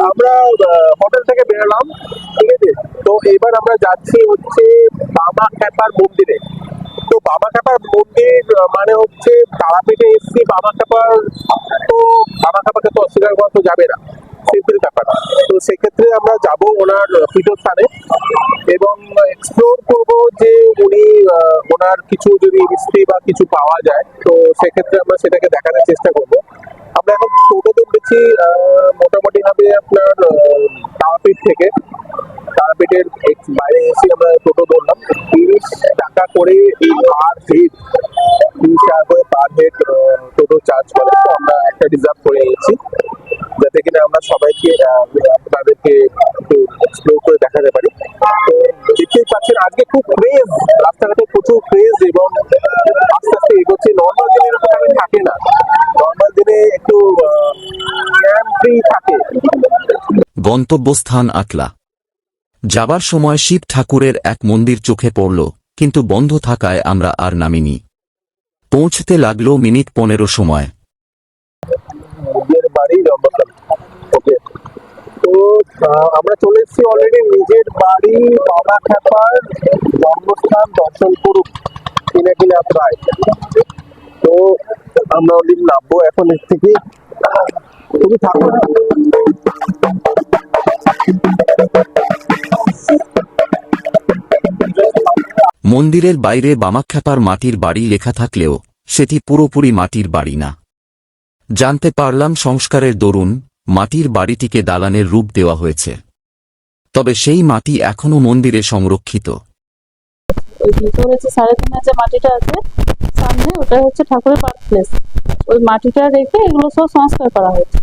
আমরা হোটেল থেকে বেরোলাম, ঠিক আছে। তো এবার আমরা যাচ্ছি হচ্ছে বামাখ্যাপার মন্দিরে। তো বামাখ্যাপার মন্দির মানে হচ্ছে তারাপীঠে এসছি বামাখ্যাপার, তো বামাখ্যাপাকে তো অস্বীকার করা তো যাবে না, সিম্পল ব্যাপার। তো সেক্ষেত্রে আমরা যাব ওনার পীঠস্থানে এবং এক্সপ্লোর করব যে উনি ওনার কিছু যদি হিস্ট্রি বা কিছু পাওয়া যায়, তো সেক্ষেত্রে আমরা সেটাকে দেখানোর চেষ্টা করব। আমরা এখন টোটো তুলেছি মোটামুটি ভাবে আপনার তারাপীঠ থেকে, তারাপীঠের বাইরে এসে আমরা টোটো ধরলাম। 30 টাকা করে পার হেড, 30 টাকা করে পার হেড টোটো চার্জ করে। তো আমরা একটা রিজার্ভ করে নিয়েছি যাতে কিনা আমরা সবাইকে তাদেরকে একটু এক্সপ্লোর করে দেখাতে পারি। তো দেখতেই পাচ্ছেন আজকে খুব ক্রেজ, রাস্তাঘাটে প্রচুর ক্রেজ এবং আস্তে আস্তে এগোচ্ছে। নর্মাল দিনে এরকম থাকে না, নর্মাল দিনে একটু জ্যাম ফ্রি থাকে। গন্তব্যস্থান আটলা। যাবার সময় শিব ঠাকুরের এক মন্দির চোখে পড়ল, কিন্তু বন্ধ থাকায় আমরা আর নামিনি। পৌঁছতে লাগলো মিনিট 15 সময়। নিজের বাড়ি জন্মস্থান। ওকে, তো আমরা চলে এসেছি অলরেডি নিজের বাড়ি বামাখ্যাপার জন্মস্থান দর্শনপুর কিনা প্রায়। তো আমরা অলরেডি নামবো এখন এর থেকে। তুমি থাকো না? মন্দিরের বাইরে বামাখ্যাপার মাটির বাড়ি লেখা থাকলেও সেটি পুরোপুরি মাটির বাড়ি না। জানতে পারলাম সংস্কারের দরুন মাটির বাড়িটিকে দালানের রূপ দেওয়া হয়েছে, তবে সেই মাটি এখনো মন্দিরে সংরক্ষিত। ওই ভিতরে যে 3.5 যে মাটিটা আছে সামনে, ওটা হচ্ছে ঠাকুরের বার্থ প্লেস। ওই মাটিটা রেখে এগুলো সব সংস্কার করা হয়েছে।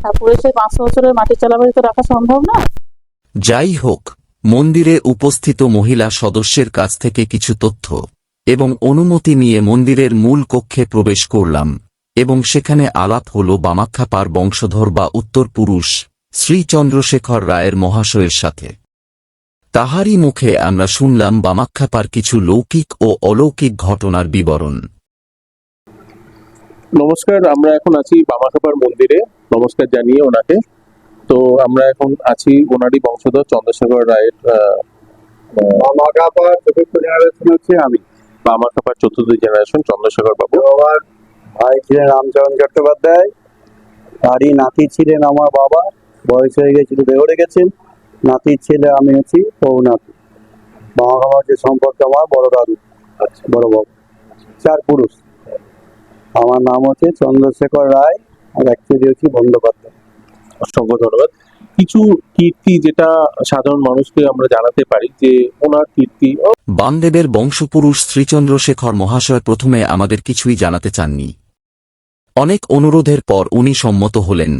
ঠাকুরের সেই 500 বছরের মাটির চালাবাড়ি তো রাখা সম্ভব না। যাই হোক, মন্দিরে উপস্থিত মহিলা সদস্যের কাছ থেকে কিছু তথ্য এবং অনুমতি নিয়ে মন্দিরের মূল কক্ষে প্রবেশ করলাম এবং সেখানে আলাপ হল বামাখ্যাপার বংশধর বা উত্তরপুরুষ শ্রী চন্দ্রশেখর রায়ের মহাশয়ের সাথে। তাহারই মুখে আমরা শুনলাম বামাখ্যাপার কিছু লৌকিক ও অলৌকিক ঘটনার বিবরণ। নমস্কার, আমরা এখন আছি বামাখ্যাপার মন্দিরে, নমস্কার জানিয়ে ওনাকে। তো আমরা এখন আছি ওনারই বংশধর চন্দ্রশেখর রায়ের বামাখ্যাপার চতুর্থ জেনারেশন হচ্ছে আমি। বামাখ্যাপার চতুর্থ জেনারেশন চন্দ্রশেখর বাবু। আমার ভাই ছিলেন রামচরণ চট্টোপাধ্যায়, তারই নাতি ছিলেন আমার বাবা, বয়স হয়ে গেছিল, দেহরে গেছেন। নাতির ছেলে আমি হচ্ছি পৌনাতি। বামাখ্যাপার যে সম্পর্কে আমার বড় দাদু, বড় বাবু, 4 পুরুষ। আমার নাম হচ্ছে চন্দ্রশেখর রায়, আর অ্যাকচুয়ালি হচ্ছে বন্দ্যোপাধ্যায়। অসংখ্য ধন্যবাদ। কিছু কীর্তি যেটা সাধারণ মানুষকে আমরা জানাতে পারি যে ওনার কীর্তি। বামদেবের বংশপুরুষ শ্রীচন্দ্রশেখর মহাশয় প্রথমে আমাদের কিছুই জানাতে চাননি। অনেক অনুরোধের পর উনি সম্মত হলেন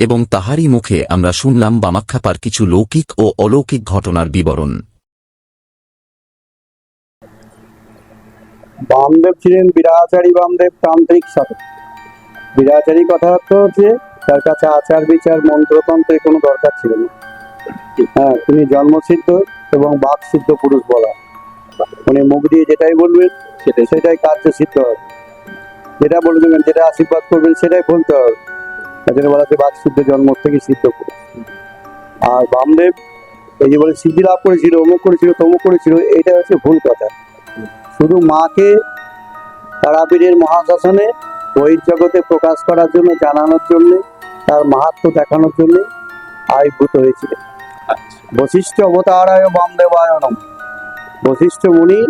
এবং তাহারই মুখে আমরা শুনলাম বামাখ্যাপার কিছু লৌকিক ও অলৌকিক ঘটনার বিবরণ। বামদেব ছিলেন বিরাচারী বামদেব, তান্ত্রিক সাধক। বিরাচারী কথা হচ্ছে তার কাছে আচার বিচার মন্ত্রতন্ত্রের কোনো দরকার ছিল না। হ্যাঁ, তিনি জন্মসিদ্ধ এবং বাকসিদ্ধ পুরুষ বলা। উনি মুখ দিয়ে যেটাই বলবেন সেটাই কার্য সিদ্ধ হবে। যেটা বলবেন, যেটা আশীর্বাদ করবেন সেটাই বলতে হবে। তাদের বলা হচ্ছে বাকসিদ্ধ, জন্ম থেকে সিদ্ধ পুরুষ। আর বামদেব এই যে বলে সিদ্ধি লাভ করেছিল, অমুক করেছিল, তমুক করেছিল, এটা হচ্ছে ভুল কথা। শুধু মাকে তারাপীঠের মহাশ্মশানে বহির্জগতে প্রকাশ করার জন্য, জানানোর জন্য, তার মাহাত্ম্য দেখানোর জন্য আবির্ভূত হয়েছিলেন। বশিষ্ঠ অবতারায় বামদেবায় নম। বশিষ্ঠ মুনি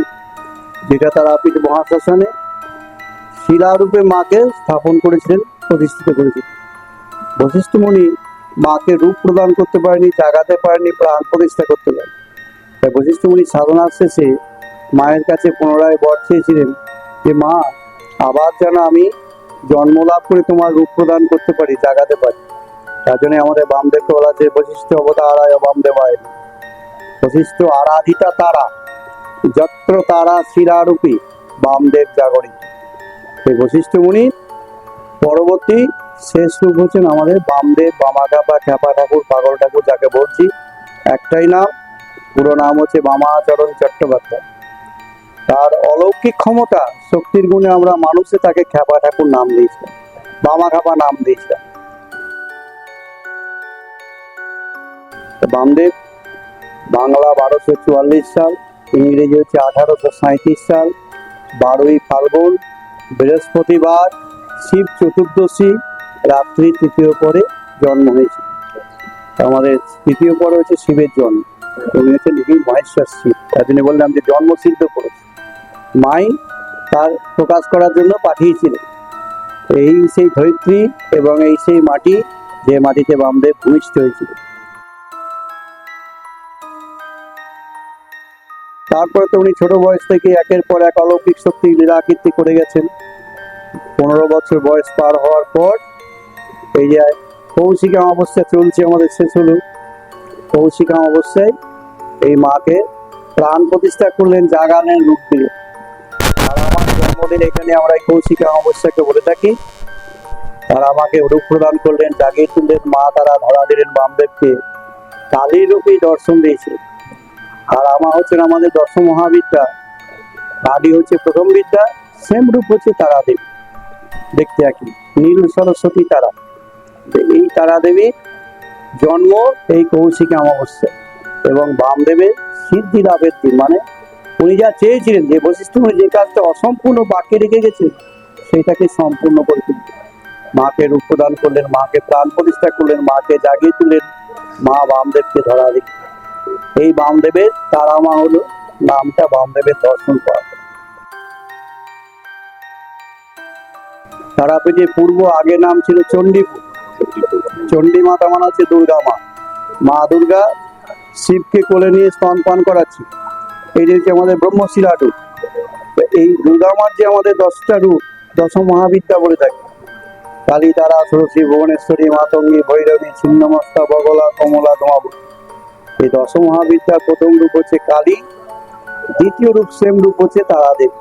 যেটা তারাপীঠ মহাশ্মশানে শিলারূপে মাকে স্থাপন করেছিলেন, প্রতিষ্ঠিত করেছিলেন। বশিষ্ঠ মুনি মাকে রূপ প্রদান করতে পারেনি, জাগাতে পারেনি, প্রাণ প্রতিষ্ঠা করতে পারেনি। তাই বশিষ্ঠ মুনি সাধনার শেষে মায়ের কাছে পুনরায় বর চেয়েছিলেন যে মা, আবার যেন আমি জন্ম লাভ করে তোমার রূপ প্রদান করতে পারি, জাগাতে পারি। তার জন্য আমাদের বামদেবকে বলা আছে বশিষ্ঠ অবতারায় বামদেবায়। বশিষ্ঠ আরাধিতা তারা, যত্র তারা শিরারূপী বামদেব জাগরী। এই বশিষ্ঠ মুনি পরবর্তী শেষ রূপ হচ্ছেন আমাদের বামদেব, বামাখ্যাপা, খ্যাপা ঠাকুর, পাগল ঠাকুর যাকে বলছি। একটাই নাম, পুরো নাম হচ্ছে বামাচরণ চট্টোপাধ্যায়। তার অলৌকিক ক্ষমতা, শক্তির গুণে আমরা মানুষে তাকে খ্যাপা ঠাকুর নাম দিয়েছিলাম, বামাখ্যাপা নাম দিয়েছিলাম। বামদেব বাংলা 1244 সাল, ইংরেজি হচ্ছে 1837 সাল, 12ই ফাল্গুন বৃহস্পতিবার শিব চতুর্দশী রাত্রি তৃতীয় পরে জন্ম হয়েছে। আমাদের তৃতীয় পরে হচ্ছে শিবের জন্ম, উনি হচ্ছে লিখি মহেশ্বর শিব, তার জন্য বললাম যে জন্মসিদ্ধ পুরুষ। মাই তার প্রকাশ করার জন্য পাঠিয়েছিলেন। এই সেই ধরিত্রী এবং এই সেই মাটি যে মাটিতে বামদেব ভূমিষ্ঠ হয়েছিল। তারপরে তো উনি ছোট বয়স থেকে একের পর এক অলৌকিক শক্তি লীলাকীর্তি করে গেছেন। 15 বছর বয়স পার হওয়ার পর এই যে কৌশিক অমাবস্যা চলছে, আমাদের শেষ হলো। কৌশিক অমাবস্যায় এই মাকে প্রাণ প্রতিষ্ঠা করলেন, জাগালেন রূপ দিয়ে। আর আমার জন্মদিন এখানে আমরা এই কৌশিক অমাবস্যাকে বলে থাকি। তারা আমাকে রূপ প্রদান করলেন, জাগিয়ে তুললেন। মা তারা ধরা দিলেন বামদেবকে, কালীর রূপেই দর্শন দিয়েছে। আর আমার হচ্ছেন আমাদের দশ মহাবিদ্যা, কালী হচ্ছে প্রথম বিদ্যা, সেম রূপ হচ্ছে তারা দেবী, দেখতে একই, নীল সরস্বতী তারা। এই তারা দেবীর জন্ম এই কৌশিক অমাবস্যা এবং বামদেবের সিদ্ধি লাভের দিন। মানে উনি যা চেয়েছিলেন, যে বৈশিষ্ট্য উনি যে কাজটা অসম্পূর্ণ বাকি রেখে গেছেন সেইটাকে সম্পূর্ণ করে তুললেন। মাকে রূপ প্রদান করলেন, মাকে প্রাণ প্রতিষ্ঠা করলেন, মাকে জাগিয়ে তুললেন, মা বামদেবকে ধরা দিলেন। এই বামদেবের তারা মা হলো নামটা, বামদেবের দর্শন পাওয়া। তারাপীঠের পূর্ব আগে নাম ছিল চণ্ডীপুর। চণ্ডী মাতা মানে হচ্ছে দুর্গা মা। মা দুর্গা শিবকে কোলে নিয়ে স্তনপান করাচ্ছে, এই হচ্ছে আমাদের ব্রহ্মশিলা রূপ। এই দুর্গা মার যে আমাদের 10টা রূপ, দশ মহাবিদ্যা বলে থাকে, কালী, তারা, সরস্বতী, ভুবনেশ্বরী, মাতঙ্গী, ভৈরবী, ছিন্নমস্তা, বগলা, কমলা, ধমাবু। এই দশ মহাবিদ্যার প্রথম রূপ হচ্ছে কালী, দ্বিতীয় রূপ সেম রূপ হচ্ছে তারাদেবী।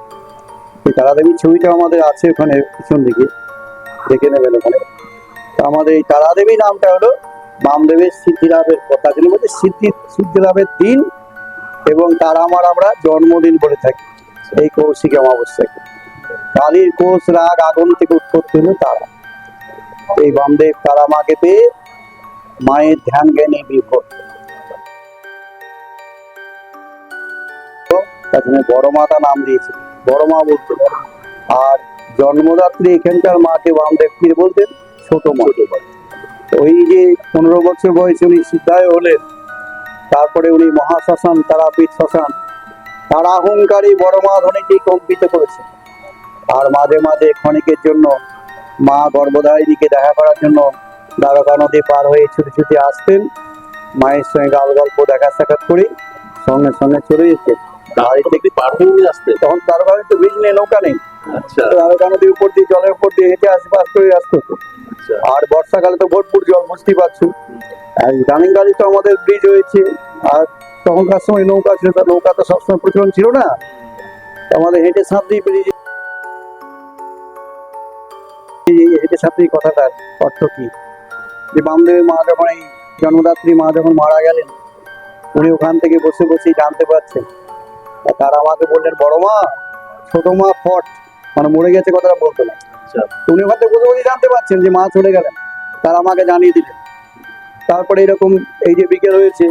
এই তারাদেবীর ছবিটা আমাদের আছে ওখানে পিছন দিকে, দেখে নেবেন ওখানে। আমাদের এই তারাদেবী নামটা হলো বামদেবের সিদ্ধি লাভের কথা, যিনি বলছে সিদ্ধি লাভের দিন, এবং তারামার আমরা জন্মদিন বলে থাকি এই কৌশিক অমাবস্যাকে। কালীর কোষ রাগ আগুন থেকে উৎপত্তি হলো তারা। এই বামদেব তারা মাকে পেয়ে মায়ের ধ্যান জ্ঞানী বিভোর, তার জন্য বড় মাতা নাম দিয়েছে, বড় মা বলতে। আর জন্মদাত্রী এখানকার মাকে বামদেব কি বলতেন? ছোট মা। ওই যে 15 বছর বয়সে উনি সিদ্ধায় হলেন, তারপরে উনি মহাশ্মশান, তারাপীঠ শ্মশান, তারা অহংকারী বড় মা ধ্বনিকেই কম্পিত করেছে। আর মাঝে মাঝে ক্ষণিকের জন্য মা গর্ভধারিণীকে দেখা করার জন্য দ্বারকা নদী পার হয়ে ছুটে ছুটে আসতেন, মায়ের সঙ্গে গাল গল্প দেখা সাক্ষাৎ করে সঙ্গে সঙ্গে চলে যেতেন। বাড়ি থেকে পার হয়ে আসতেন, তখন দ্বারকা নদী তো ব্রিজ নেই, নৌকা নেই, দ্বারকা নদীর উপর দিয়ে, জলের উপর দিয়ে হেঁটে আশপাশ করে আসতো। আর বর্ষাকালে তো ভরপুর জল, বুঝতেই পারছো। আর ইদানিংকালে তো আমাদের ব্রিজ হয়েছে, আর তখনকার সময় নৌকা ছিল, তার নৌকা তো সবসময় প্রচলন ছিল না। আমাদের হেঁটে সাঁতরি ব্রিজ, হেঁটে সাঁতরি কথাটার অর্থ কি? যে বামদেবের মা যখন, এই জন্মদাত্রী মা যখন মারা গেলেন, উনি ওখান থেকে বসে বসেই জানতে পারছেন। তারা আমাকে বললেন, বড় মা, ছোট মা ফট, মানে মরে গেছে কথাটা বলতো না। উনি ওখান থেকে বসে বসেই জানতে পারছেন যে মা চলে গেলেন, তারা আমাকে জানিয়ে দিলেন। তারপরে এরকম এই যে বিকেল হয়েছে,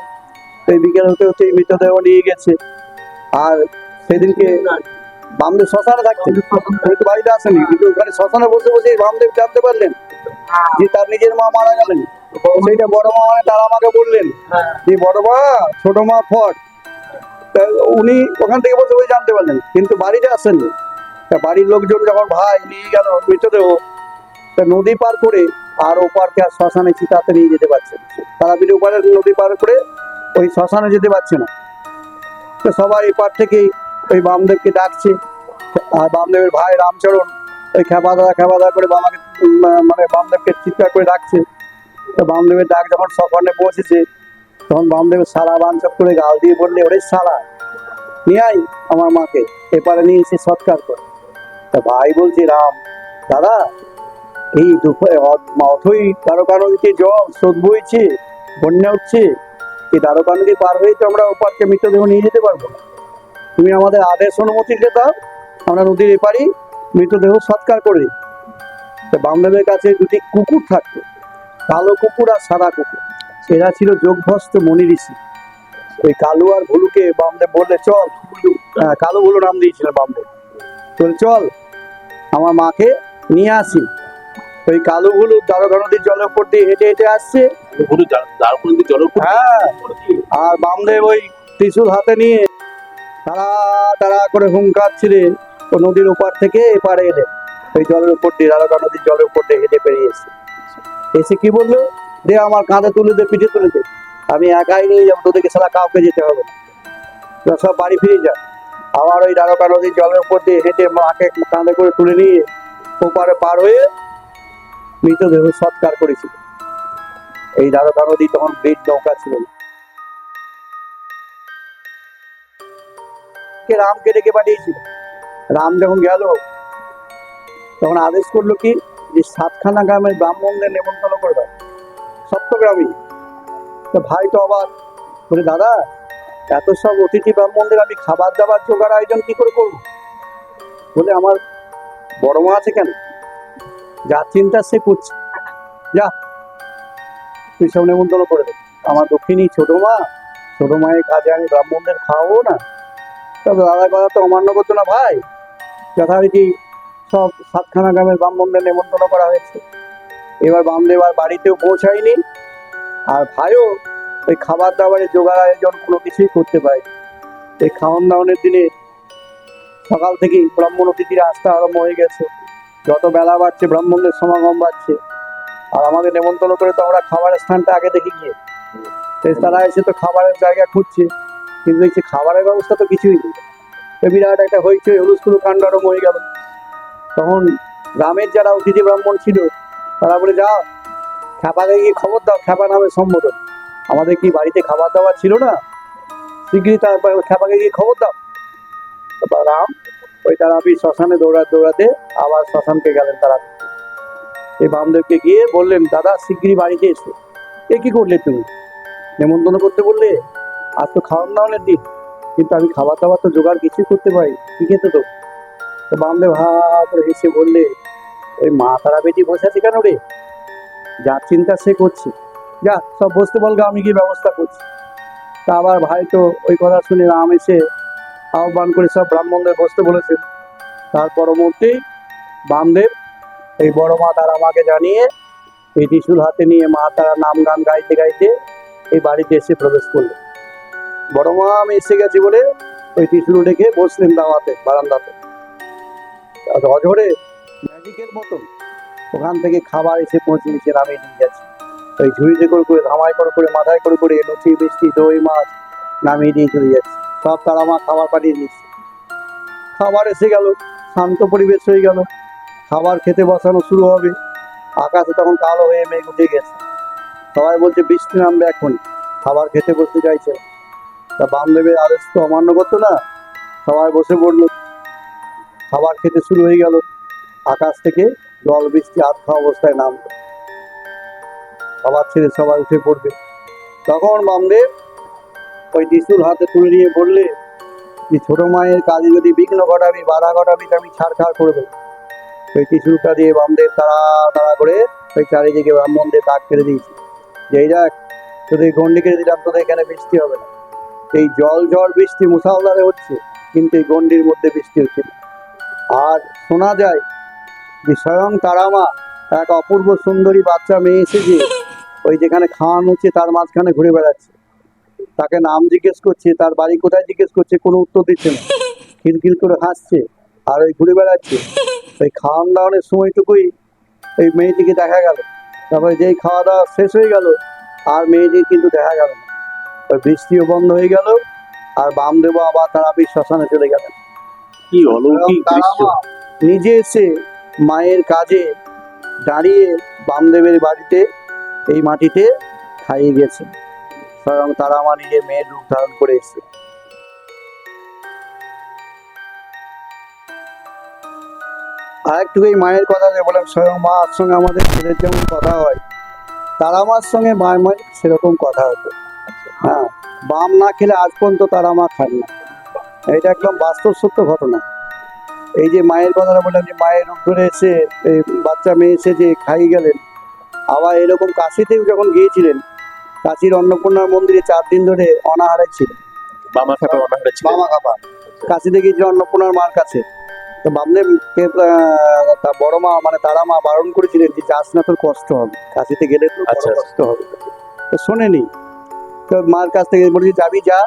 এই বিকেল হতে হতে মৃতদেহ নিয়ে গেছে। আর সেদিনকে বামদেব শ্মশানে থাকতেন, উনি তো বাড়িতে আসেনি, কিন্তু ওখানে শ্মশানে বসে বসে বামদেব জানতে পারলেন যে তার নিজের মা মারা গেলেন। সেইটা বড় মা মানে তারা আমাকে বললেন যে বড় মা, ছোট মা ফট। উনি ওখান থেকে বসে বসে জানতে পারলেন, কিন্তু বাড়িতে আসেননি। তা বাড়ির লোকজন যখন ভাই নিয়ে গেল মৃতদেহ, তা নদী পার করে আর ওপারকে আর শ্মশানে চিতাতে নিয়ে যেতে পারছে না। তারা বিলে ওপারে নদী পার করে ওই শ্মশানে যেতে পারছে না। তো সবাই এপার থেকে ওই বামদেবকে ডাকছে। আর বামদেবের ভাই রামচরণ ওই খেপা করে বামাকে, মানে বামদেবকে চিৎকার করে ডাকছে। তো বামদেবের ডাক যখন শ্মশানে পৌঁছেছে, তখন বামদেবের সারা বাঞ্চক করে গাল দিয়ে বললে, ওরে সারা, নিয়ে আই আমার মাকে, এপারে নিয়ে এসে সৎকার কর। তা ভাই বলছে, রাম দাদা, এই দুপুরে অথই দ্বারকা নদীতে জল স্রোত বইছে, বন্যা উঠছে, এই দ্বারকা নদী পার হয়ে তো আমরা ওপারকে মৃতদেহ নিয়ে যেতে পারবো না। তুমি আমাদের আদেশ অনুমতি দাও, আমরা নদীর এপারই মৃতদেহ সৎকার করে দিই। তো বামদেবের কাছে দুটি কুকুর থাকতো, কালো কুকুর আর সাদা কুকুর। এরা ছিল যোগভস্ত মনি ঋষি। ওই কালু আর ভুলুকে বামদেব বললে চল, কালু ভুলু নাম দিয়েছিলেন বামদেব, বলে চল আমার মাকে নিয়ে আসি। ওই কালু ভুলু দ্বারকা নদীর জলের উপর দিয়ে হেঁটে হেঁটে আসছে। হ্যাঁ, আর বামদেব ওই ত্রিশূল হাতে নিয়ে তাড়া তাড়া করে হুঙ্কার ছিঁড়ে ও নদীর ওপার থেকে এপারে এলে ওই জলের উপর দিয়ে, দ্বারকা নদীর জলের উপর দিয়ে হেঁটে পেরিয়ে এসে এসে কি বললো, দে আমার কাঁধে তুলে দে, পিঠে তুলে দে, আমি একাই নিয়ে যাবো, তোদেরকে সারা কাউকে যেতে হবে না, তোরা সব বাড়ি ফিরে যা। আবার ওই দ্বারকা নদীর জলের উপর দিয়ে হেঁটে মাকে কাঁধে করে তুলে নিয়ে ওপারে পার হয়ে মৃতদেহ সৎকার করেছিল। এই দ্বারকা নদী তখন ব্রিজ নৌকা ছিল না। রামকে ডেকে পাঠিয়েছিল। রাম যখন গেল তখন আদেশ করলো কি, যে 7খানা গ্রামের ব্রাহ্মণদের নেমন্তন্ন করবে, সপ্তগ্রামী। তো ভাই তো অবাক, বলে দাদা এত সব অতিথি ব্রাহ্মণদের আমি খাবার দাবার জোগাড় আয়োজন কি করে করবো? বলে আমার বড় মা আছে কেন, যার চিন্তা সে করছে, যা তুই সব নেমন্তন্ন করে দে। আমার দক্ষিণী ছোট মায়ের কাজে আমি ব্রাহ্মণদের খাওয়াবো না? তবে দাদা কথা তো অমান্য করতো না ভাই, যথারীতি সব 7খানা গ্রামের ব্রাহ্মণদের নেমন্তন্ন করা হয়েছে। এবার বামদেব আর বাড়িতেও পৌঁছায়নি, আর ভাইও ওই খাবার দাবারের জোগাড় আয়োজন কোনো কিছুই করতে পারে। এই খাওয়ান দাওয়ানের দিনে সকাল থেকেই ব্রাহ্মণ অতিথিরা আসতে আরম্ভ হয়ে গেছে। যত বেলা বাড়ছে ব্রাহ্মণদের সমাগম বাড়ছে। আর আমাদের নেমন্তন্ন করে তো আমরা খাবারের স্থানটা আগে দেখে গিয়ে, তারা এসে তো খাবারের জায়গা খুঁজছে, কিন্তু এই যে খাবারের ব্যবস্থা তো কিছুই নেই। তো বিরাট একটা হইচই হুলস্থুল কাণ্ড আরম্ভ হয়ে গেল। তখন গ্রামের যারা অতিথি ব্রাহ্মণ ছিল তারা বলে, যাও খ্যাপাকে গিয়ে খবর দাও, খ্যাপা নামে সম্বোধন, আমাদের কি বাড়িতে খাবার দাবার ছিল না, শীঘ্রই তারপর খ্যাপাকে গিয়ে খবর দাও। তারপর রাম ওই তারাপি শ্মশানে দৌড়াতে আবার শ্মশানকে গেলেন। তারা এই বামদেবকে গিয়ে বললেন, দাদা শীঘ্রই বাড়িতে এসো। এ কি করলে তুমি, নেমন্তন্ন করতে বললে, আজ তো খাওয়ান দাওয়ানের দিন, কিন্তু আমি খাবার দাবার তো জোগাড় কিছুই করতে পারি, কি খেতে তো? তো বামদেব হা করে হেসে বললে, ওই মা তারা বেটি বসে আছে কেন রে, যার চিন্তা সে করছে, যা সব বসতে বলগা, আমি গিয়ে ব্যবস্থা করছি। তা আবার ভাই তো ওই কথা শুনে রাম এসে আহ্বান করে সব ব্রাহ্মণদের বসতে বলেছেন। তার পরবর্তী বামদেব এই বড় মা তারা মাকে জানিয়ে এই ত্রিশূল হাতে নিয়ে মা তারা নাম গান গাইতে গাইতে এই বাড়িতে এসে প্রবেশ করলেন। বড় মা আমি এসে গেছি বলে ওই ত্রিশূল রেখে বসলেন দাওয়াতে, বারান্দাতে। অঝরে ম্যাজিকের মতন ওখান থেকে খাবার এসে পৌঁছে গেছে, নামিয়ে নিয়ে গেছে। ওই ঝুড়িতে করে ধামায় করে মাথায় করে লুচি মিষ্টি দই মাছ নামিয়ে দিয়ে চলে যাচ্ছে। সব তারা মা খাবার পাঠিয়ে দিচ্ছে। খাবার এসে গেল, শান্ত পরিবেশ হয়ে গেল, খাবার খেতে বসানো শুরু হবে। আকাশে তখন কালো হয়ে মেঘ উঠে গেছে। সবাই বলছে বৃষ্টি নামবে এখনই, খাবার খেতে বসতে চাইছে। তা বামদেবের আদেশ তো অমান্য করতো না, সবাই বসে পড়লো। খাবার খেতে শুরু হয়ে গেল। আকাশ থেকে জল বৃষ্টি আধখা অবস্থায় নামবে, খাবার ছেড়ে সবাই উঠে পড়বে। তখন বামদেব ওই ত্রিশূল হাতে তুলে নিয়ে বললে, যে ছোট মায়ের কাজে যদি বিঘ্ন ঘটাবি, বাধা ঘটাবি, আমি ছাড়খাড় করে দেবো। ওই ত্রিশূলটা দিয়ে বামদেব তাড়া করে ওই চারিদিকে ব্রাহ্মণদের তাক ফেলে দিয়েছি, যে এই দেখ তোদের গন্ডি কেটে দিলাম, তোদের এখানে বৃষ্টি হবে না। এই জল ঝড় বৃষ্টি মুষলধারে হচ্ছে, কিন্তু এই গন্ডির মধ্যে বৃষ্টি হচ্ছে না। আর শোনা যায় যে স্বয়ং তারামা এক অপূর্ব সুন্দরী বাচ্চা মেয়ে এসেছে, ওই যেখানে খাওয়ানো হচ্ছে তার মাঝখানে ঘুরে বেড়াচ্ছে, তাকে নাম জিজ্ঞেস করছে, তার বাড়ি কোথায় জিজ্ঞেস করছে, কোনো উত্তর দিচ্ছে না, খিলখিল করে হাসছে আর ওই ঘুরে বেড়াচ্ছে। ওই খাওয়ান দাওয়ানের সময়টুকুই এই মেয়েটিকে দেখা গেল। তারপরে যেই খাওয়া দাওয়া শেষ হয়ে গেল আর মেয়েটি কিন্তু দেখা গেল না। ওই বৃষ্টিও বন্ধ হয়ে গেল, আর বামদেব আবার তারাপীঠ শ্মশানে চলে গেলেন। কি অলৌকিক দৃশ্য! নিজে এসে মায়ের কাজে দাঁড়িয়ে বামদেবের বাড়িতে এই মাটিতে খাইয়ে গেছে। স্বয়ং তারামা নিজে মেয়ের রূপ ধারণ করে এসেছে। আর একটু এই মায়ের কথা যে বললাম, স্বয়ং মার সঙ্গে আমাদের ছেলের যেমন কথা হয়, তারামার সঙ্গে মায়ের সেরকম কথা হতো। হ্যাঁ, বাম না খেলে আজ পর্যন্ত তারামা খান না, এটা একদম বাস্তব সত্য ঘটনা। এই যে মায়ের কথাটা বললাম, যে মায়ের রূপ ধরে এসে এই বাচ্চা মেয়ে এসে যে খাইয়ে গেলেন। আবার এরকম কাশিতেও যখন গিয়েছিলেন, কাশীর অন্নপূর্ণা মন্দিরে 4 দিন ধরে অনাহারে ছিল, বামা খাপা অনাহারে ছিল। বামা খাপা। কাশিতে গিয়েছিল অন্নপূর্ণার মার কাছে, তো ভাবলেন তা বড় মা মানে তারা মা বারণ করেছিলেন যে যাস না, তোর কষ্ট হবে, কাশিতে গেলে তো আচ্ছা, বড় কষ্ট হবে। তো শোনেনি, তো মার কাছ থেকে বলেছি যাবি যা,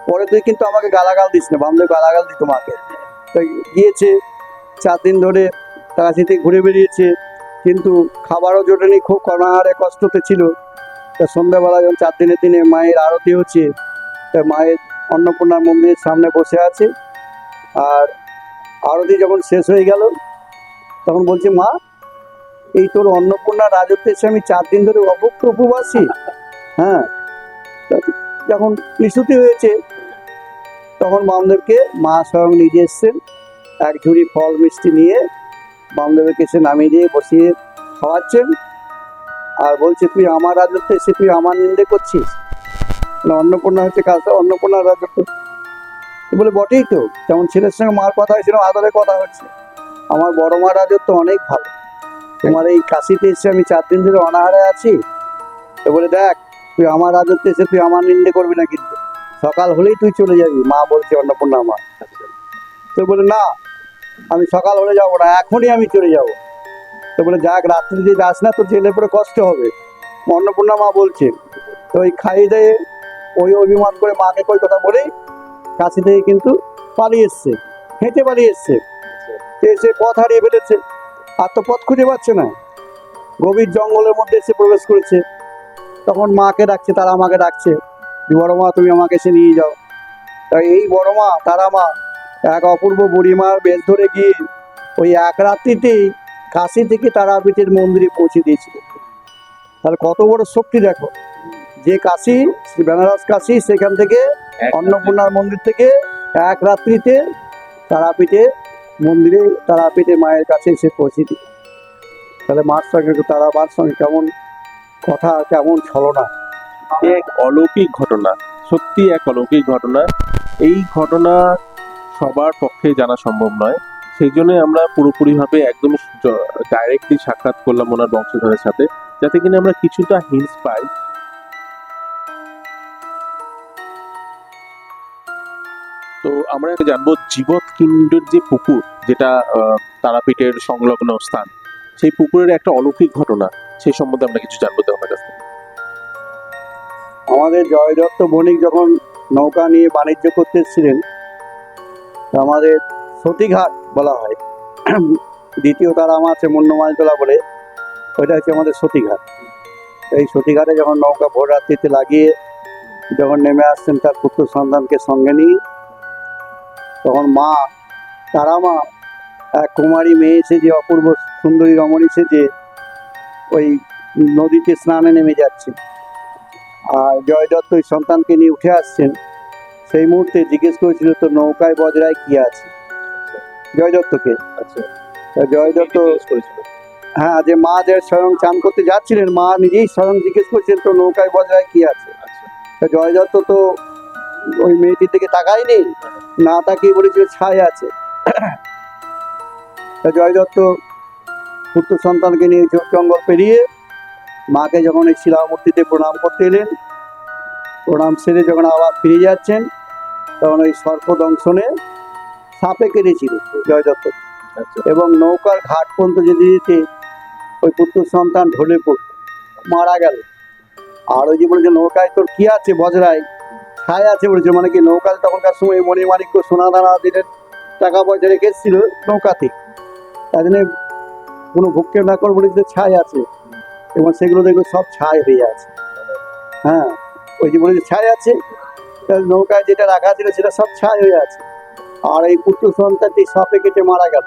পরে তুই কিন্তু আমাকে গালাগাল দিস না। বামদেব গালাগাল দিত মাকে। তো গিয়েছে 4 দিন ধরে কাশিতে ঘুরে বেরিয়েছে, কিন্তু খাবারও জোটেনি, খুব অনাহারে কষ্টতে ছিল। তা সন্ধ্যাবেলা যখন 4 দিনের দিনে মায়ের আরতি হচ্ছে, তা মায়ের অন্নপূর্ণা মন্দিরের সামনে বসে আছে। আর আরতি যখন শেষ হয়ে গেল, তখন বলছে মা, এই তোর অন্নপূর্ণা রাজত্বে এসে আমি 4 দিন ধরে অভুক্ত উপবাসী। হ্যাঁ, তা যখন নিশুতি হয়েছে, তখন বামদেবকে মা স্বয়ং নিজে এসছেন, এক ঝুড়ি ফল মিষ্টি নিয়ে বামদেবের কাছে নামিয়ে দিয়ে বসিয়ে খাওয়াচ্ছেন। আর বলছে তুই আমার রাজত্বে এসে তুই আমার নিন্দে করছিস, মানে অন্নপূর্ণা হচ্ছে কাছে অন্নপূর্ণার রাজত্ব। তো বলে বটেই তো, যেমন ছেলের সঙ্গে মার কথা হয়েছিল, আদরের কথা হচ্ছে। আমার বড় মা রাজত্ব অনেক ভালো, তোমার এই কাশিতে এসে আমি 4 দিন ধরে অনাহারে আছি। তো বলে দেখ, তুই আমার রাজত্বে এসে তুই আমার নিন্দে করবি না, কিন্তু সকাল হলেই তুই চলে যাবি, মা বলছে অন্নপূর্ণা মা। তো বলে না, আমি সকাল হলে যাবো না, এখনই আমি চলে যাব। তো বলে যাক, রাত্রি দিয়ে যাস না, তোর জেলে পরে কষ্ট হবে, অন্নপূর্ণা মা বলছে। তো ওই খাইয়ে দেয়ে ওই অভিমান করে মাকে কই কথা বলেই কাশি থেকে কিন্তু পালিয়ে এসছে, হেঁটে পালিয়ে এসছে। এসে পথ হারিয়ে ফেলেছে, আর তো পথ খুঁজে পাচ্ছে না, গভীর জঙ্গলের মধ্যে এসে প্রবেশ করেছে। তখন মাকে ডাকছে, তারা মাকে ডাকছে, বড় মা তুমি আমাকে এসে নিয়ে যাও। তাই এই বড় মা তারা মা এক অপূর্ব বুড়িমার বেশ ধরে গিয়ে ওই এক রাত্রিতেই কাশি থেকে তারাপীঠের মন্দিরে পৌঁছে দিয়েছিল। তাহলে কত বড় শক্তি দেখো, যে কাশি বেনারস কাশি, সেখান থেকে অন্নপূর্ণার মন্দির থেকে এক রাত্রিতে তারাপীঠে মন্দিরে তারাপীঠে মায়ের কাছে এসে পৌঁছে দিল। তাহলে মার সঙ্গে তারা মার সঙ্গে কেমন কথা, কেমন ছলনা। এক অলৌকিক ঘটনা, সত্যি এক অলৌকিক ঘটনা। এই ঘটনা সবার পক্ষে জানা সম্ভব নয়, সেই জন্য আমরা পুরোপুরিভাবে একদম ডাইরেক্টলি সাক্ষাৎ করলাম ওনার বংশধরের সাথে, যাতে কিনা আমরা কিছুটা হিন্টস পাই। তো আমরা জানবো জীবৎকিণ্ডের যে পুকুর, যেটা তারাপীঠের সংলগ্ন স্থান, সেই পুকুরের একটা অলৌকিক ঘটনা, সেই সম্বন্ধে আমরা কিছু জানবো তোমার কাছ থেকে। আমাদের জয় দত্ত বণিক যখন নৌকা নিয়ে বাণিজ্য করতে এসেছিলেন, আমাদের সতীঘাট বলা হয়, দ্বিতীয় তারা আমার আছে মুন্নমালতলা বলে, ওইটা হচ্ছে আমাদের সতীঘাট। এই সতীঘাটে যখন নৌকা ভোর রাত্রিতে লাগিয়ে যখন নেমে আসছেন তার পুত্র সন্তানকে সঙ্গে নিয়ে, তখন মা তারা মা এক কুমারী মেয়ে সেজে, অপূর্ব সুন্দরী রমণী সেজে ওই নদীতে স্নানে নেমে যাচ্ছে। আর জয় দত্ত ওই সন্তানকে নিয়ে উঠে আসছেন। সেই মুহূর্তে জিজ্ঞেস করেছিল, তো নৌকায় বজরায় কি আছে, জয় দত্তকে। আচ্ছা, তা জয় দত্ত, হ্যাঁ, যে মা যে স্বয়ং চান করতে যাচ্ছিলেন, মা নিজেই স্বয়ং জিজ্ঞেস করছেন তো নৌকায় বজরায় কি আছে। তা জয় দত্ত তো ওই মেয়েটির দিকে তাকায়নি, না তাকিয়ে বলেছিল ছাই আছে। তা জয় দত্ত পুত্র সন্তানকে নিয়ে জঙ্গল পেরিয়ে মাকে যখন এই শিলামূর্তিতে প্রণাম করতে এলেন, প্রণাম সেরে যখন আবার ফিরে যাচ্ছেন, তখন ওই সর্পদংশনে সাপে কেটেছিল জয় দত্ত, এবং নৌকার ঘাট পর্যন্ত যদি যেতে ওই পুত্র সন্তান ঢলে পড়ল, মারা গেল। আর ওই যে বলেছে নৌকায় তোর কি আছে বজরায়, ছাই আছে বলেছে, মানে কি নৌকায় তখনকার সময় মণিমাণিক্য সোনা দানা দিলেন, টাকা পয়সা রেখে এসেছিল নৌকাতে, তাই জন্য কোনো ভক্ষেপ না করে বলেছে ছাই আছে, এবং সেগুলো দেখবে সব ছাই হয়ে আছে। হ্যাঁ, ওই যে বলেছে ছাই আছে, নৌকায় যেটা রাখা ছিল সেটা সব ছাই হয়ে আছে। আর এই পুত্র সন্তানটি সাপে কেটে মারা গেল,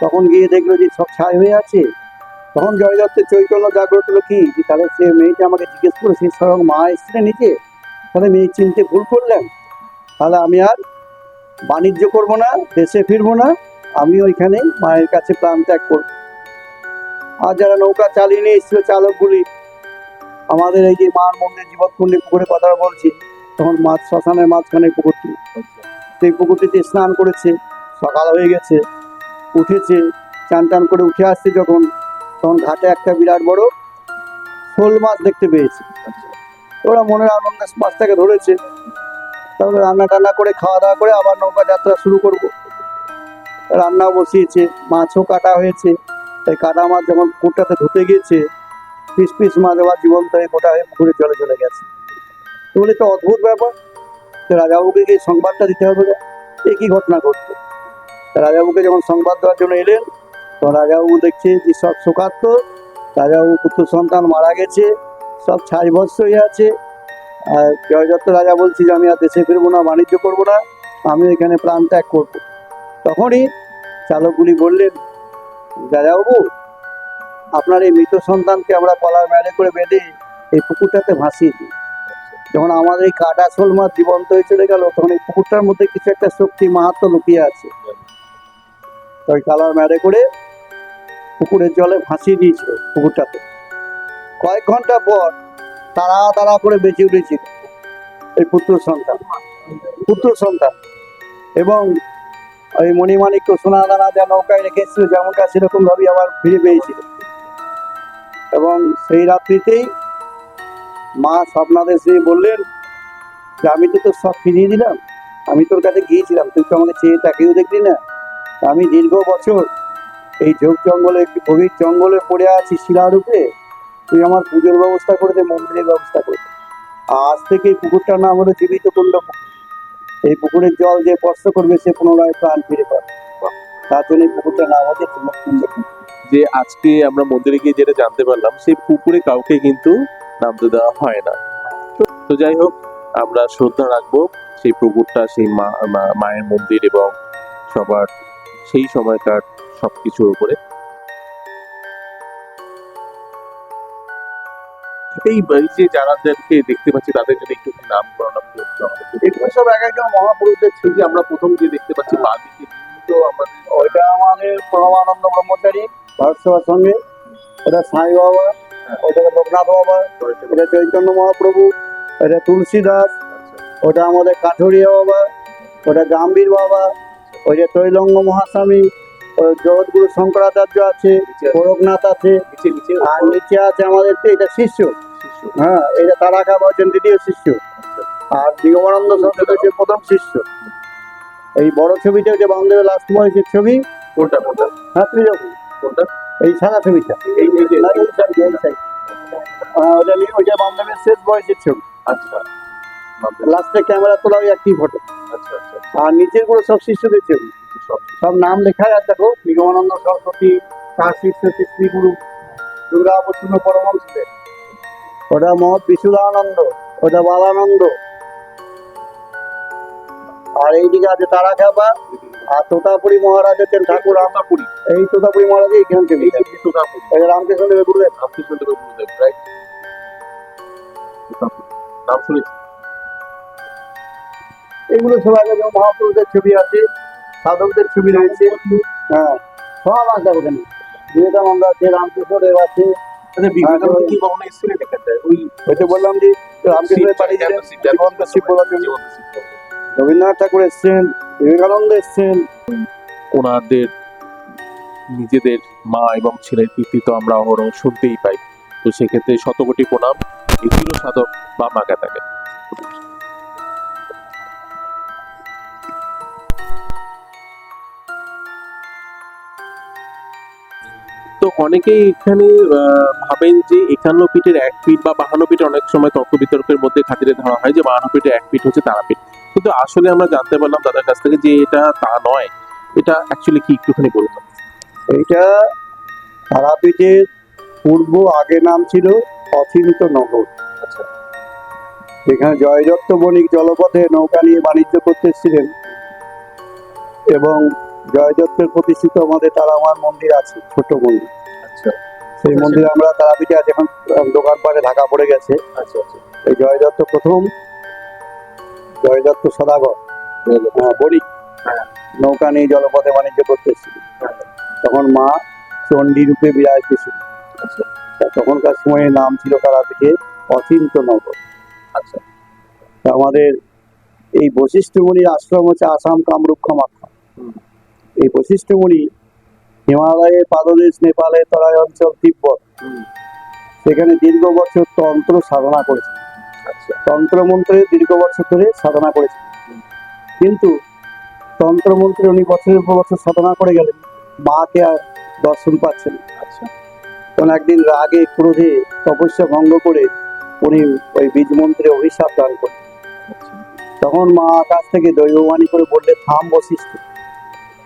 তখন গিয়ে দেখলো যে সব ছাই হয়ে আছে। তখন জয় দত্তের চৈতন্য জাগ্রত হলো কি, তাহলে সে মেয়েটা আমাকে জিজ্ঞেস করে সেই স্বয়ং মা এসেছিলেন নিচে, তাহলে মেয়ে চিনতে ভুল করলেন, তাহলে আমি আর বাণিজ্য করব না, দেশে ফিরবো না, আমি ওইখানে মায়ের কাছে প্রাণ ত্যাগ করব। আর যারা নৌকা চালিয়ে নিয়ে এসেছিল চালকগুলি, আমাদের এই যে মার মন্দির জীবৎকুণ্ডী পুকুরে কথা বলছি, তখন মাছ শ্মশানের মাঝখানে পুকুরটি, সেই পুকুরটিতে স্নান করেছে, সকাল হয়ে গেছে, উঠেছে, চান টান করে উঠে আসছে যখন, তখন ঘাটে একটা বিরাট বড় শোল মাছ দেখতে পেয়েছে। ওরা মনের আনন্দে মাছটাকে ধরেছে। তারপরে রান্না টান্না করে খাওয়া দাওয়া করে আবার নৌকা যাত্রা শুরু করব। রান্না বসিয়েছে, মাছও কাটা হয়েছে। তাই কাটা মাছ যখন পুকুরটাতে ধুতে গিয়েছে, পিস পিস মাছ আবার জীবন্ত হয়ে গোটা হয়ে পুকুরে চলে গেছে। তো বলে তো অদ্ভুত ব্যাপার, তো রাজাবাবুকে গিয়ে সংবাদটা দিতে হবে না, এ কি ঘটনা ঘটছে। রাজাবাবুকে যখন সংবাদ দেওয়ার জন্য এলেন, তখন রাজাবাবু দেখছে যে সব শোকার্ত, রাজাবাবু পুত্র সন্তান মারা গেছে, সব ছাইভস্য হয়ে আছে। আর জয়দত্ত রাজা বলছি যে আমি আর দেশে ফিরবো না, বাণিজ্য করবো না, আমি এখানে প্রাণ ত্যাগ করবো। তখনই চালকগুলি বললেন, রাজাবাবু আপনার এই মৃত সন্তানকে আমরা কলার মেলে করে বেঁধে এই পুকুরটাতে ভাসিয়ে দিই। যখন আমাদের এই কাটা শোল মাছ জীবন্ত হয়ে চলে গেল, তখন এই পুকুরটার মধ্যে কিছু একটা শক্তি মাহাত্ম্য লুকিয়ে আছে। ওই কালার মেলে করে পুকুরের জলে ভাসিয়ে দিয়েছিল পুকুরটাতে। কয়েক ঘন্টা পর তাড়া করে বেঁচে উঠেছিল এই পুত্র সন্তান। এবং ওই মণিমাণিক্য সোনা দানা যা নৌকায় রেখেছিল যেমনটা সেরকম ভাবেই আবার ফিরে পেয়েছিল। এবং সেই রাত্রিতেই মা স্বপ্নাদেশে বললেন যে আমি তো তোর সব ফিরিয়ে দিলাম, আমি তোর কাছে গিয়েছিলাম, তুই তো আমাকে চেয়ে তাকেও দেখলি না। আমি দীর্ঘ বছর এই ঝোপ জঙ্গলে, গভীর জঙ্গলে পড়ে আছি শিলারূপে, তুই আমার পুজোর ব্যবস্থা করে দে, মন্দিরের ব্যবস্থা করে দে। আজ থেকে এই পুকুরটার নাম হলো জীবিত কুণ্ড পুকুর। এই পুকুরের জল যে স্পর্শ করবে সে পুনরায় প্রাণ ফিরে পাবে। তার জন্য এই পুকুরটার নাম হচ্ছে জীবিত কুণ্ড পুকুর। যে আজকে আমরা মন্দিরে গিয়ে যেটা জানতে পারলাম, সেই পুকুরে কাউকে কিন্তু নামতে দেওয়া হয় না। তো যাই হোক, আমরা শ্রদ্ধা রাখবো সেই পুকুরটা, সেই মায়ের মন্দির এবং সবার সেই সময়কার সবকিছুর উপরে। এই যে যারাদেরকে দেখতে পাচ্ছি তাদের যদি একটু নামকরণ আপনি একটু আমাদের বলুন। এগুলো সব এক একজন মহাপুরুষদের ছবি। যে আমরা প্রথম যে দেখতে পাচ্ছি বাদিকে তো আমাদের ওইটা আমাদের প্রণবানন্দ ব্রহ্মচারী ভারত সেবার সঙ্গে, ওটা সাই বাবা, ওটা লোকনাথ বাবা, এটা চৈতন্য মহাপ্রভু, এটা তুলসী দাস, ওটা আমাদের কাঠুরিয়া বাবা, ওটা জাম্বির বাবা, ওই যে ত্রৈলঙ্গ মহাস্বামী, ওই জগৎগুরু শঙ্করাচার্য আছে, গোরখনাথ আছে, আর নিচে আছে আমাদের এটা শিষ্য, হ্যাঁ এটা তারাকা বলছেন দ্বিতীয় শিষ্য, আর দিগমানন্দ সরস্বতী হচ্ছে প্রথম শিষ্য। এই বড় ছবিটা যে বামদেবের লাস্ট বয়সের ছবি, কোনটা হ্যাঁ ত্রিজগৎ, কোনটা এই সাদা ছবিটা, এই যে না, এই side, এই side। ওটা নিয়ে ওইটা বামদেবের শেষ বয়সের ছবি। আচ্ছা লাস্টে ক্যামেরা তোলা ওই একটি ফটো। আচ্ছা আচ্ছা আর নিচের গুলো সব শিষ্যদের ছবি, সব সব নাম লেখা আর দেখো, নিগমানন্দ সরস্বতী, তার শিষ্য শ্রী গুরু দুর্গাবর্ষণ পরমহংসদেব, ওটা মহৎ বিশুদ্ধানন্দ, ওটা বালানন্দ, আর এইদিকে আছে তারা খাপা, আর তোতাপুরি মহারাজ হচ্ছেন ঠাকুর রামপুরি, এই তোতাপুরি মহারাজ এইখান থেকে এই যে তোতাপুরি, ওই রামকৃষ্ণ দেবের গুরুদেব। রামকৃষ্ণদেব গুরুদেব, রাইট? নাম শুনেছি। এগুলো সব আগে যেমন মহাপুরুষদের ছবি আছে, সাধকদের ছবি রয়েছে, হ্যাঁ সব আছে ওখানে। বিবেকানন্দ আছে, রামকৃষ্ণ দেব আছে। আচ্ছা, বিবেকানন্দ কি কখনো এসেছিলেন এখানটায়? ওই তো বললাম যে রামকৃষ্ণের বাড়ি ছিলেন, জীবন্ত শিব বলার জন্য। রবীন্দ্রনাথ ঠাকুর এসছেন, বিবেকানন্দ এসছেন। ওনাদের নিজেদের মা এবং ছেলের কীর্তি তো আমরা অহরহ শুনতেই পাই। তো সেক্ষেত্রে শতকোটি প্রণাম এই চির সাধক বা মাকে তাকে। তো অনেকেই এখানে ভাবেন যে 51 ফিটের 1 ফিট বা 52 ফিট, অনেক সময় তর্ক বিতর্কের মধ্যে খাতিরে ধরা হয় যে 52 ফিটের 1 ফিট হচ্ছে তারাপীঠ। কিন্তু আসলে আমরা জানতে পারলাম দাদার কাছ থেকে যে এটা তা নয়। এটা অ্যাকচুয়ালি কি একটুখানি বলুন। এইটা তারাপীঠের পূর্ব আগে নাম ছিল অচিন্ত নগর। আচ্ছা এখানে জয়দত্ত বণিক জলপথে নৌকা নিয়ে বাণিজ্য করতে এসেছিলেন, এবং জয়দত্তের প্রতিষ্ঠিত আমাদের তারামার মন্দির আছে, ছোট মন্দির। আচ্ছা সেই মন্দির আমরা তারাপীঠে আছে, এখন দোকানপাটে ঢাকা পড়ে গেছে। আচ্ছা আচ্ছা এই জয়দত্ত প্রথম, জয়দত্ত সদাগর বণিক নৌকা নিয়ে জলপথে বাণিজ্য করতে এসেছিলেন। তখন মা চণ্ডী রূপে বিরাজতেছিল। আচ্ছা তখনকার সময়ে নাম ছিল তারাপীঠে অচিন্ত নগর। আচ্ছা তা আমাদের এই বশিষ্ঠমণির আশ্রম হচ্ছে আসাম কামরূপ কামাখ্যা। এই বশিষ্ঠমণি হিমালয়ের পাদদেশ, নেপালের তরাই অঞ্চল, তিব্বত, সেখানে দীর্ঘ বছর তন্ত্র সাধনা করেছে। আচ্ছা তন্ত্রমন্ত্রে দীর্ঘ বছর ধরে সাধনা করেছেন, কিন্তু তন্ত্রমন্ত্রে উনি বছরের পর বছর সাধনা করে গেলেন, মাকে আর দর্শন পাচ্ছেন না। আচ্ছা তখন একদিন রাগে ক্রোধে তপস্যা ভঙ্গ করে উনি ওই বীজ মন্ত্রে অভিশাপ দান করেন। আচ্ছা তখন মা আকাশ থেকে দৈববাণী করে বললে, থাম বশিষ্ঠ,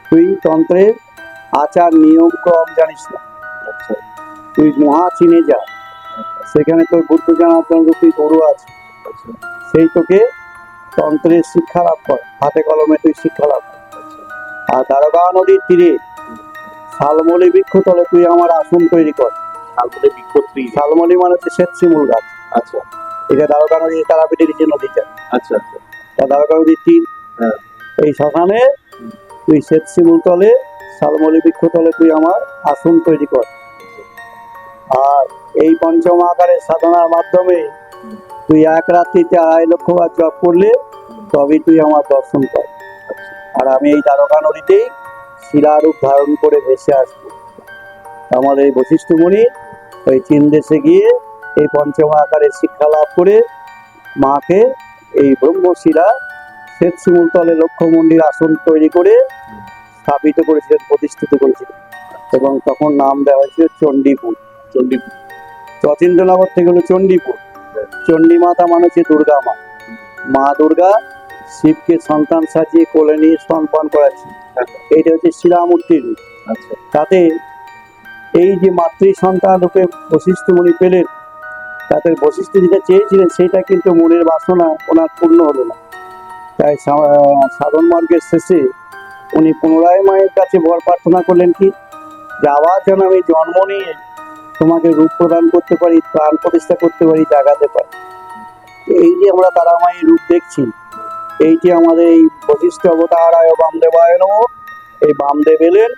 তুই তন্ত্রের আচার নিয়ম ক্রম জানিস না, আচ্ছা তুই মহা চীনে যা, সেখানে তোর বুদ্ধ জনার্দন রূপী গরু আছে, আচ্ছা সেই তোকে তন্ত্রের শিক্ষা লাভ কর, হাতে কলমে তুই শিক্ষা লাভ কর। আর দ্বারকা নদীর তীরে শালমলি বৃক্ষ তলে তুই আমার আসন তৈরি কর। শালমলি বৃক্ষত্রী। শালমলি মানে হচ্ছে শ্বেত শিমুল গাছ, আচ্ছা এটা দ্বারকা নদী, তারাপীঠের যে নদীটা, আচ্ছা আচ্ছা তা দ্বারকা নদীর তীর। হ্যাঁ এই শ্মশানে তুই শ্বেত শিমুল তলে শালমলি বৃক্ষ তলে তুই আমার আসন তৈরি কর। আর এই পঞ্চম আকারের সাধনার মাধ্যমে তুই এক রাত্রিতে 2.5 লক্ষ বার জপ করলে তবেই তুই আমার দর্শন কর। আর আমি এই দ্বারকা নদীতেই শিলারূপ ধারণ করে ভেসে আসবো। আমাদের এই বশিষ্ঠ মুনি ওই চীন দেশে গিয়ে এই পঞ্চম আকারের শিক্ষা লাভ করে মাকে এই ব্রহ্মশিলা শ্বেত শিমুল তলে লক্ষ্য মন্দির আসন তৈরি করে স্থাপিত করেছিলেন, প্রতিষ্ঠিত করেছিলেন, এবং তখন নাম দেওয়া হয়েছিল চণ্ডীপুর। চণ্ডীপুর। চচিন্দ্রনগর থেকে হলো চণ্ডীপুর। চণ্ডী মাতা মানে হচ্ছে দুর্গা মা। মা দুর্গা শিবকে সন্তান সাজিয়ে কোলে নিয়ে স্তনপান করাচ্ছে, এইটা হচ্ছে শিলামূর্তির রূপ। আচ্ছা তাতে এই যে মাতৃ সন্তান রূপে বশিষ্ঠ মুনি পেলেন, তাতে বশিষ্ঠ যেটা চেয়েছিলেন সেটা কিন্তু মনের বাসনা ওনার পূর্ণ হলো না। তাই সাধন মার্গের শেষে উনি পুনরায় মায়ের কাছে বর প্রার্থনা করলেন কি, যে আবার যেন আমি জন্ম নিয়ে তোমাকে রূপ প্রদান করতে পারি, প্রাণ প্রতিষ্ঠা করতে পারি, জাগাতে পারি। এই যে আমরা তারা মায়ের রূপ দেখছি, এইটি আমাদের এই বশিষ্ঠ অবতারায় বামদেবায় নমঃ, এই বামদেব এলেন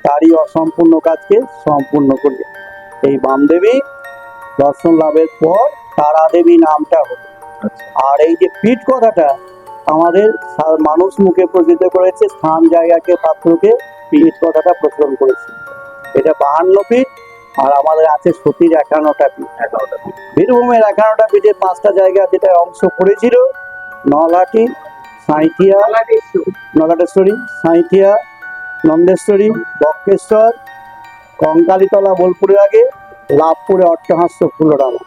তারই অসম্পূর্ণ কাজকে সম্পূর্ণ করলেন। এই বামদেবী দর্শন লাভের পর তারা দেবী নামটা হলো। আচ্ছা আর এই যে পীঠ কথাটা আমাদের মানুষ মুখে প্রচলিত করেছে, স্থান জায়গাকে পাত্রকে পীঠ কথাটা প্রচলন করেছে। এটা 52 পীঠ, আর আমাদের আছে সতীর 51টা পীঠ। 11টা পীঠ। বীরভূমের 51টা পীঠের 5টা জায়গা যেটা অংশ পড়েছিল, নলহাটি, সাঁইথিয়া, নলাটেশ্বরী, সাঁইথিয়া, নন্দেশ্বরী, বক্রেশ্বর, কঙ্কালীতলা বোলপুরে আগে, লাভপুরে অট্টহাস্য ফুলরামা।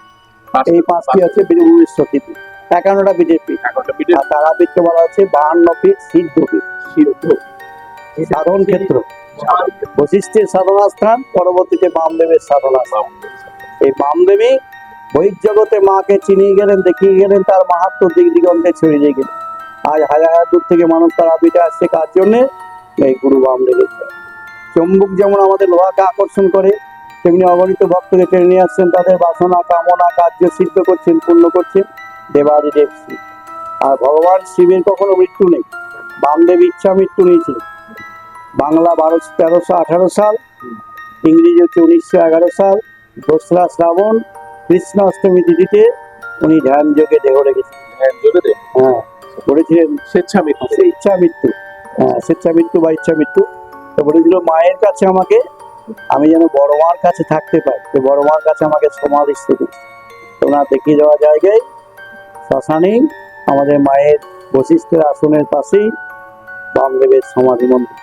এই 5টি হচ্ছে বীরভূমের সতীপীঠ, 51টা পীঠের পীঠ। 11টা পীঠে আর তারাপীঠকে বলা হচ্ছে 52 পীঠ সিদ্ধপীঠ, সিদ্ধ। সাধন ক্ষেত্র। বশিষ্ঠের সাধনা স্থান, পরবর্তীতে বামদেবের সাধনা স্থান। এই বামদেবী বহির্জগতে মাকে চিনিয়ে গেলেন, দেখিয়ে গেলেন, তার মাহাত্ম দিক দিগন্তে ছড়িয়ে গেলেন। আজ হাজার হাজার দূর থেকে মানুষ তারাপীঠে আসছে কার জন্যে? এই গুরু বামদেবের। চম্বুক যেমন আমাদের লোহাকে আকর্ষণ করে, তেমনি অগণিত ভক্তকে টেনে নিয়ে আসছেন, তাদের বাসনা কামনা কার্য সিদ্ধ করছেন, পূর্ণ করছেন দেবাদিদেব শিব। আর ভগবান শিবের কখনো মৃত্যু নেই, বামদেব ইচ্ছা মৃত্যু নিয়েছিলেন। বাংলা 1318 সাল, ইংরেজি হচ্ছে 1911 সাল, 2রা শ্রাবণ কৃষ্ণ অষ্টমী তিথিতে উনি ধ্যান যোগে দেহ রেখেছিলেন। হ্যাঁ জোরে দে। হ্যাঁ, বলেছিলেন স্বেচ্ছা মৃত্যু। সে ইচ্ছা মৃত্যু, হ্যাঁ স্বেচ্ছা মৃত্যু বা ইচ্ছা মৃত্যু। তো বলেছিল মায়ের কাছে আমাকে, আমি যেন বড় মার কাছে থাকতে পাই, তো বড় মার কাছে আমাকে সমাধিস্থ দিচ্ছে। ওনার দেখিয়ে যাওয়া জায়গায় শ্মশানেই আমাদের মায়ের বশিষ্ঠের আসনের পাশেই বামদেবের সমাধি মন্দির।